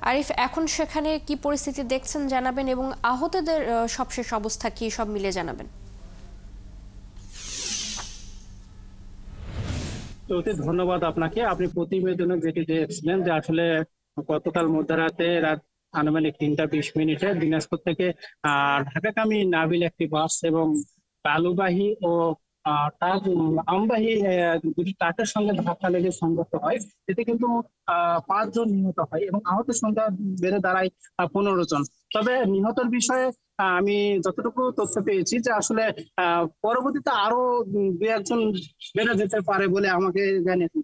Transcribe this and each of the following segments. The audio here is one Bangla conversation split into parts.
আরিফ, এখন সেখানে কি পরিস্থিতি দেখছেন জানাবেন, এবং আহতদের সবশেষ অবস্থা কি সব মিলে জানাবেন। ধন্যবাদ আপনাকে। আপনি প্রতিবেদনে যেটি দেখছিলেন যে আসলে গতকাল মধ্যরাতে রাত আনুমানিক 3টা 20 মিনিটে দিনাজপুর থেকে ঢাকাগামী নাবিল একটি বাস এবং বালুবাহী ও ট্রাক আমবাহী দুটি ট্রাকের সঙ্গে ধাক্কা লেগে সংঘর্ষ হয়। এতে কিন্তু 5 জন নিহত হয় এবং আহতের সংখ্যা বেড়ে দাঁড়ায় 15 জন। তবে নিহতের বিষয়ে আমি যতটুকু তথ্য পেয়েছি যে আসলে পরবর্তীতে আরো 2-1 জন বেড়ে যেতে পারে বলে আমাকে জানিয়েছেন।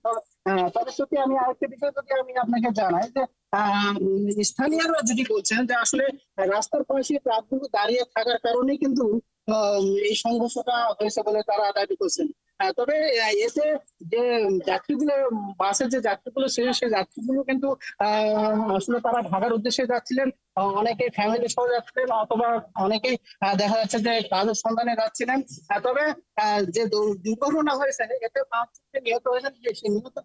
তবে সত্যি আমি আরেকটা বিষয় যদি আমি আপনাকে জানাই যে স্থানীয়রা যদি বলছেন যে আসলে রাস্তার পাশে ট্রাকগুলো দাঁড়িয়ে থাকার কারণেই কিন্তু এই সংঘর্ষটা হয়েছে বলে তারা দাবি করছেন। তবে এতে যে যাত্রীগুলো, বাসের যে যাত্রীগুলো ছিলেন সেই যাত্রীগুলো কিন্তু আসলে তারা ঢাকার উদ্দেশ্যে যাচ্ছিলেন। অনেকে ফ্যামিলি সহ যাচ্ছিলেন, অথবা অনেকেই দেখা যাচ্ছে যে কাজের সন্ধানে যাচ্ছিলেন। তবে যে দুর্ঘটনা হয়েছে এতে 5 জন নিহত হয়েছেন, সেই নিহত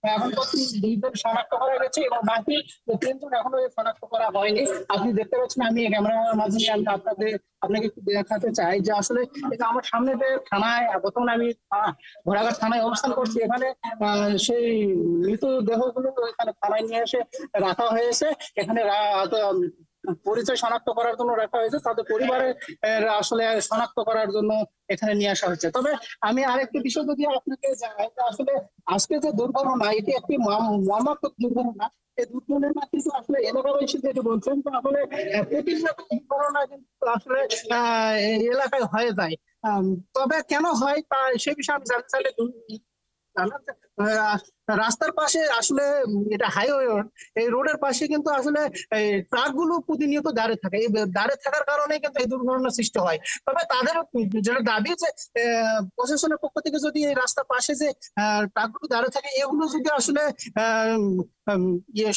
এখন পর্যন্ত 2 জন শনাক্ত করা গেছে এবং বাকি 3 জন এখনো শনাক্ত করা হয়নি। আপনি দেখতে পাচ্ছেন, আমি ক্যামেরার মাধ্যমে আমি আপনাকে একটু দেখাতে চাই যে আসলে এটা আমার সামনে যে থানায়, বর্তমানে আমি ঘোড়াঘাট থানায় অবস্থান করছি। এখানে সেই মৃতদেহগুলো এখানে থানায় নিয়ে এসে রাখা হয়েছে। এখানে পরিচয় শনাক্ত করার জন্য রাখা হয়েছে, তাদের পরিবারের আসলে শনাক্ত করার জন্য এখানে নিয়ে আসা হয়েছে। তবে আমি আরেকটি বিষয় যদি আপনাকে জানাই যে আসলে আজকে যে দুর্ঘটনা, এটি একটি মর্মান্তিক দুর্ঘটনা। এই দুর্ঘটনা কিন্তু আসলে এলাকাবাসী যেটি বলছেন যে আসলে প্রতিনিয়ত দুর্ঘটনা কিন্তু আসলে এই এলাকায় হয়ে যায়। তবে কেন হয় তা সে বিষয়ে আমি জানতে চাইলে আহ, রাস্তার পাশে আসলে এটা হাইওয়ে রোড, এই রোডের পাশে কিন্তু আসলে ট্রাক গুলো প্রতিনিয়ত দাঁড়িয়ে থাকে। এই দাঁড়িয়ে থাকার কারণে কিন্তু এই দুর্ঘটনার সৃষ্টি হয়। তবে তাদের যেটা দাবি যে প্রশাসনের পক্ষ থেকে যদি এই রাস্তার পাশে যে ট্রাক গুলো দাঁড়িয়ে থাকে এগুলো যদি আসলে আহ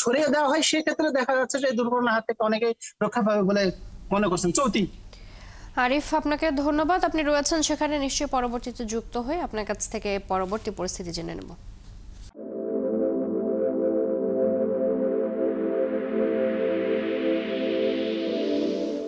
সরিয়ে দেওয়া হয়, সেক্ষেত্রে দেখা যাচ্ছে যে এই দুর্ঘটনার হাত থেকে অনেকেই রক্ষা পাবে বলে মনে করছেন। চৌতি। আরিফ, আপনাকে ধন্যবাদ। আপনি রয়েছেন সেখানে, নিশ্চয়ই পরবর্তীতে যুক্ত হয়ে আপনার কাছ থেকে পরবর্তী পরিস্থিতি জেনে নেব।